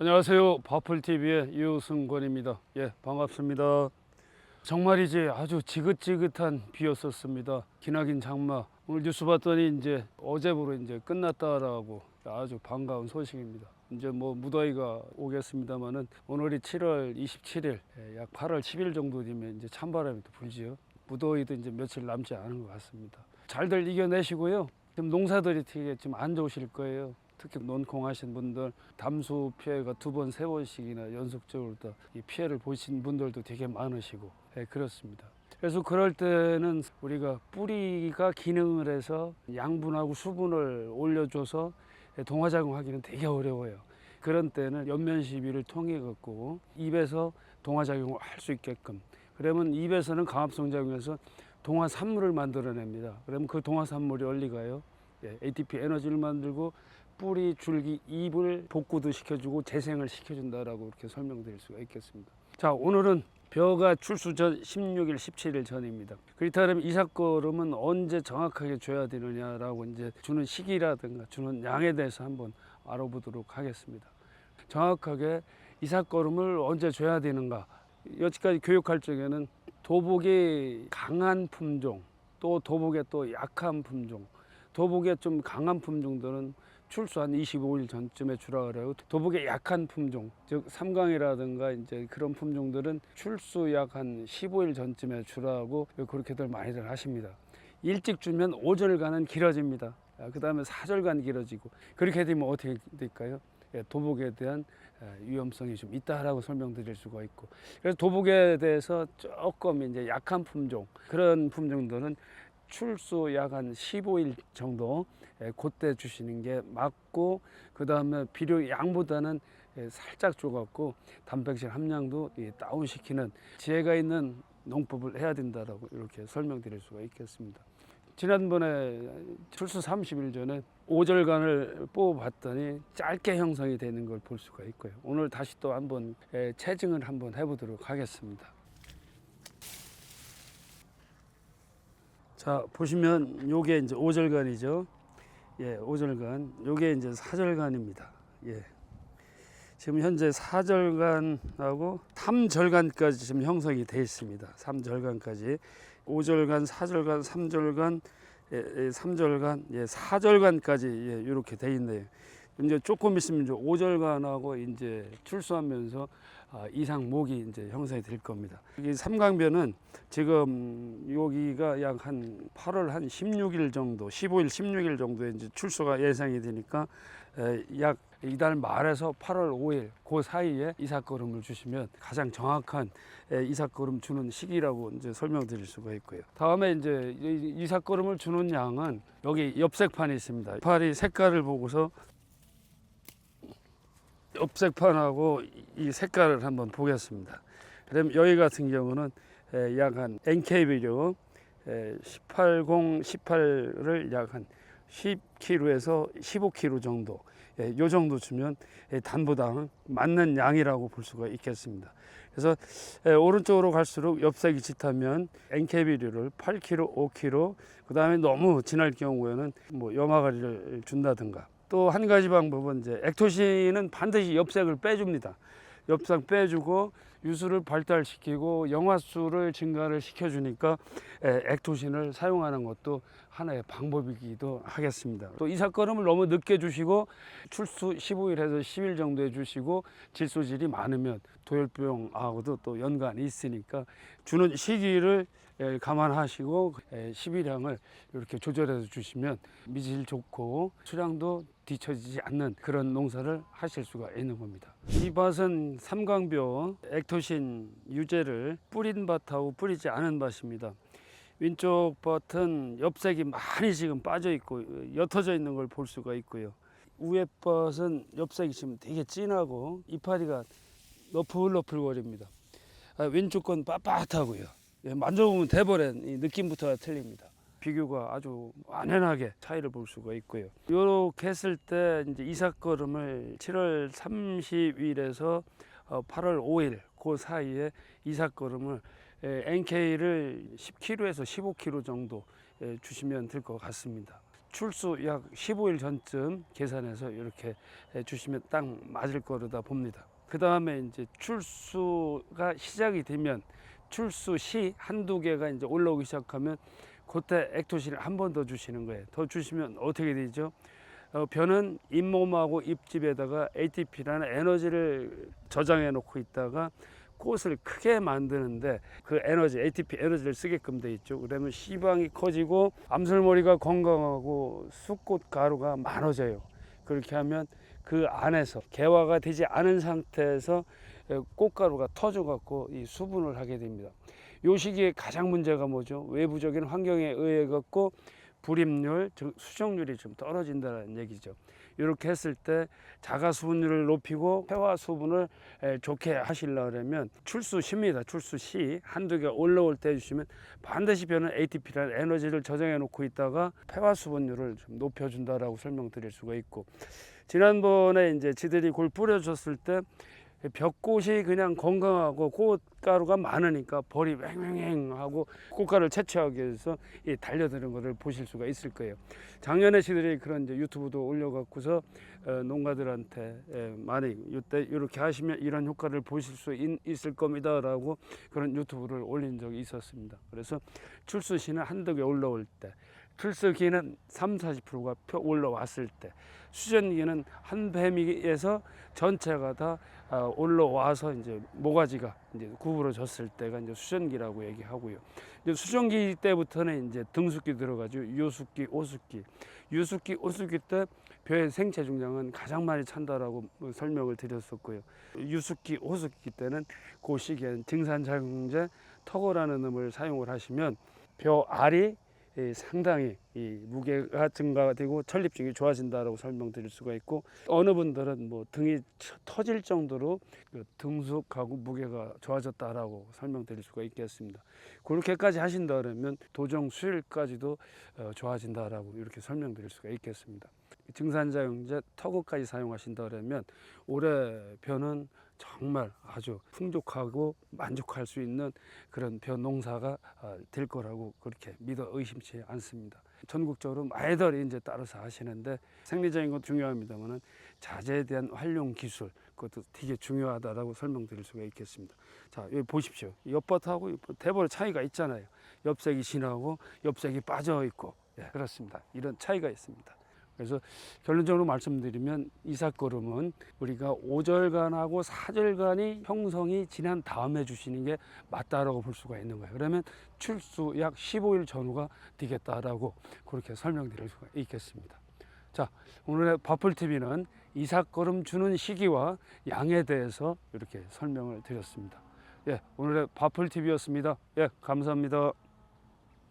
안녕하세요. 바플TV의 유승권입니다. 예, 반갑습니다. 정말이지 아주 지긋지긋한 비였었습니다. 기나긴 장마. 오늘 뉴스 봤더니 이제 어제부로 이제 끝났다라고 아주 반가운 소식입니다. 이제 뭐 무더위가 오겠습니다만은 오늘이 7월 27일, 약 8월 10일 정도 되면 이제 찬바람이 또 불지요. 무더위도 이제 며칠 남지 않은 것 같습니다. 잘들 이겨내시고요. 지금 농사들이 되게 좀 안 좋으실 거예요. 특히 논콩 하신 분들 담수 피해가 2번, 3번씩이나 연속적으로 이 피해를 보신 분들도 되게 많으시고, 그렇습니다. 그래서 그럴 때는 우리가 뿌리가 기능을 해서 양분하고 수분을 올려줘서 동화작용하기는 되게 어려워요. 그런 때는 연면 시비를 통해 갖고 입에서 동화작용을 할 수 있게끔, 그러면 입에서는 강합성작용해서 동화산물을 만들어냅니다. 그러면 그 동화산물이 어디 가요? ATP 에너지를 만들고 뿌리, 줄기, 잎을 복구도 시켜주고 재생을 시켜준다라고 이렇게 설명드릴 수가 있겠습니다. 자, 오늘은 벼가 출수 전 16일, 17일 전입니다. 그렇다면 이삭거름은 언제 정확하게 줘야 되느냐라고 이제 주는 시기라든가 주는 양에 대해서 한번 알아보도록 하겠습니다. 정확하게 이삭거름을 언제 줘야 되는가? 여지까지 교육할 적에는 도복이 강한 품종, 또 도복에 또 약한 품종, 도복에 좀 강한 품종들은 출수 한 25일 전쯤에 주라 그래요. 도복에 약한 품종, 즉 삼강이라든가 이제 그런 품종들은 출수 약 한 15일 전쯤에 주라고 그렇게들 많이들 하십니다. 일찍 주면 5절간은 길어집니다. 그 다음에 4절간 길어지고, 그렇게 되면 어떻게 될까요? 도복에 대한 위험성이 좀 있다라고 설명드릴 수가 있고, 그래서 도복에 대해서 조금 이제 약한 품종, 그런 품종들은 출수 약 한 15일 정도 그때 주시는 게 맞고, 그 다음에 비료 양보다는 살짝 줘갖고 단백질 함량도 다운시키는 지혜가 있는 농법을 해야 된다라고 이렇게 설명드릴 수가 있겠습니다. 지난번에 출수 30일 전에 5절간을 뽑아봤더니 짧게 형성이 되는 걸 볼 수가 있고요. 오늘 다시 또 한번 체증을 한번 해보도록 하겠습니다. 자, 보시면 요게 이제 5절간이죠. 예, 5절간. 요게 이제 4절간입니다. 예. 지금 현재 4절간하고 3절간까지 지금 형성이 되어 있습니다. 3절간까지. 5절간, 4절간, 3절간, 3절간, 4절간까지 이렇게 되어 있네요. 이제 조금 있으면 이제 5절간하고 이제 출수하면서 이상목이 이제 형성이 될 겁니다. 이 삼강변은 지금 여기가 약 한 8월 한 16일 정도, 15일, 16일 정도에 이제 출수가 예상이 되니까 약 이달 말에서 8월 5일 그 사이에 이삭거름을 주시면 가장 정확한 이삭거름 주는 시기라고 이제 설명드릴 수가 있고요. 다음에 이제 이삭거름을 주는 양은 여기 엽색판이 있습니다. 팔이 색깔을 보고서 엽색판하고 이 색깔을 한번 보겠습니다. 그럼 여기 같은 경우는 약 한 NK비료 18, 18을 약 한 10kg에서 15kg 정도, 요 정도 주면 단보당 맞는 양이라고 볼 수가 있겠습니다. 그래서 오른쪽으로 갈수록 엽색이 짙으면 NK비료를 8kg, 5kg, 그 다음에 너무 진할 경우에는 뭐 염화가리를 준다든가, 또 한 가지 방법은 이제 액토신은 반드시 엽색을 빼줍니다. 엽색 빼주고 유수를 발달시키고 영화수를 증가를 시켜주니까 액토신을 사용하는 것도 하나의 방법이기도 하겠습니다. 또 이삭거름을 너무 늦게 주시고 출수 15일에서 10일 정도에 주시고 질소질이 많으면 도열병하고도 또 연관이 있으니까 주는 시기를 감안하시고 10일량을 이렇게 조절해서 주시면 미질 좋고 수량도 뒤처지지 않는 그런 농사를 하실 수가 있는 겁니다. 이 밭은 삼강bio 액토신 유제를 뿌린 밭하고 뿌리지 않은 밭입니다. 왼쪽 밭은 엽색이 많이 지금 빠져 있고 옅어져 있는 걸 볼 수가 있고요. 위에 밭은 엽색이 지금 되게 진하고 이파리가 너플너플거립니다. 왼쪽 건 빳빳하고요. 만져보면 대버린 이 느낌부터가 틀립니다. 비교가 아주 완연하게 차이를 볼 수가 있고요. 이렇게 했을 때 이제 이삭거름을 7월 30일에서 8월 5일 그 사이에 이삭거름을 NK를 10kg에서 15kg 정도 주시면 될 것 같습니다. 출수 약 15일 전쯤 계산해서 이렇게 주시면 딱 맞을 거로다 봅니다. 그 다음에 이제 출수가 시작이 되면 출수 시 한두 개가 이제 올라오기 시작하면 그때 액토신을 한 번 더 주시는 거예요. 더 주시면 어떻게 되죠? 벼는 잇몸하고 잎집에다가 ATP라는 에너지를 저장해 놓고 있다가 꽃을 크게 만드는데 그 에너지, ATP 에너지를 쓰게끔 돼 있죠. 그러면 씨방이 커지고 암술머리가 건강하고 쑥꽃 가루가 많아져요. 그렇게 하면 그 안에서 개화가 되지 않은 상태에서 꽃가루가 터져 갖고 이 수분을 하게 됩니다. 요 시기에 가장 문제가 뭐죠? 외부적인 환경에 의해 갖고 불임률, 즉 수정률이 좀 떨어진다는 얘기죠. 이렇게 했을 때 자가 수분율을 높이고 폐화 수분을 좋게 하시려면 출수 시입니다. 출수 시 한두 개 올라올 때 해주시면 반드시 벼는 ATP라는 에너지를 저장해 놓고 있다가 폐화 수분율을 좀 높여준다라고 설명드릴 수가 있고, 지난번에 이제 지들이 그걸 뿌려줬을 때 벽꽃이 그냥 건강하고 꽃가루가 많으니까 벌이 왱왱하고 꽃가루를 채취하기 위해서 달려드는 것을 보실 수가 있을 거예요. 작년에 저희들이 그런 이제 유튜브도 올려갖고서 농가들한테 많이 이때 이렇게 하시면 이런 효과를 보실 수 있을 겁니다라고 그런 유튜브를 올린 적이 있었습니다. 그래서 출수시는 한두 개 올라올 때, 출수기는 30~40%가 올라왔을 때, 수전기는 한 뱀에서 전체가 다 올라와서 이제 모가지가 이제 구부러졌을 때가 이제 수전기라고 얘기하고요. 이제 수전기 때부터는 이제 등숙기 들어가죠. 유숙기, 오숙기. 유숙기, 오숙기 때 벼의 생체 중량은 가장 많이 찬다라고 설명을 드렸었고요. 유숙기, 오숙기 때는 그 시기에는 증산작용제 턱어라는 놈을 사용을 하시면 벼 알이 상당히 무게가 증가되고 전립증이 좋아진다라고 설명드릴 수가 있고, 어느 분들은 뭐 등이 터질 정도로 등숙하고 무게가 좋아졌다라고 설명드릴 수가 있겠습니다. 그렇게까지 하신다 그러면 도정 수율까지도 좋아진다라고 이렇게 설명드릴 수가 있겠습니다. 증산작용제 턱어까지 사용하신다 그러면 올해 벼는 정말 아주 풍족하고 만족할 수 있는 그런 벼 농사가 될 거라고 그렇게 믿어 의심치 않습니다. 전국적으로 많이들 이제 따라서 하시는데 생리적인 건 중요합니다만은 자재에 대한 활용 기술, 그것도 되게 중요하다라고 설명드릴 수가 있겠습니다. 자, 여기 보십시오. 옆밭하고 대벌 차이가 있잖아요. 엽색이 진하고 엽색이 빠져 있고, 그렇습니다. 이런 차이가 있습니다. 그래서 결론적으로 말씀드리면 이삭거름은 우리가 5절간하고 4절간이 형성이 지난 다음에 주시는 게 맞다라고 볼 수가 있는 거예요. 그러면 출수 약 15일 전후가 되겠다라고 그렇게 설명드릴 수가 있겠습니다. 자, 오늘의 바풀TV는 이삭거름 주는 시기와 양에 대해서 이렇게 설명을 드렸습니다. 오늘의 바풀TV였습니다. 감사합니다.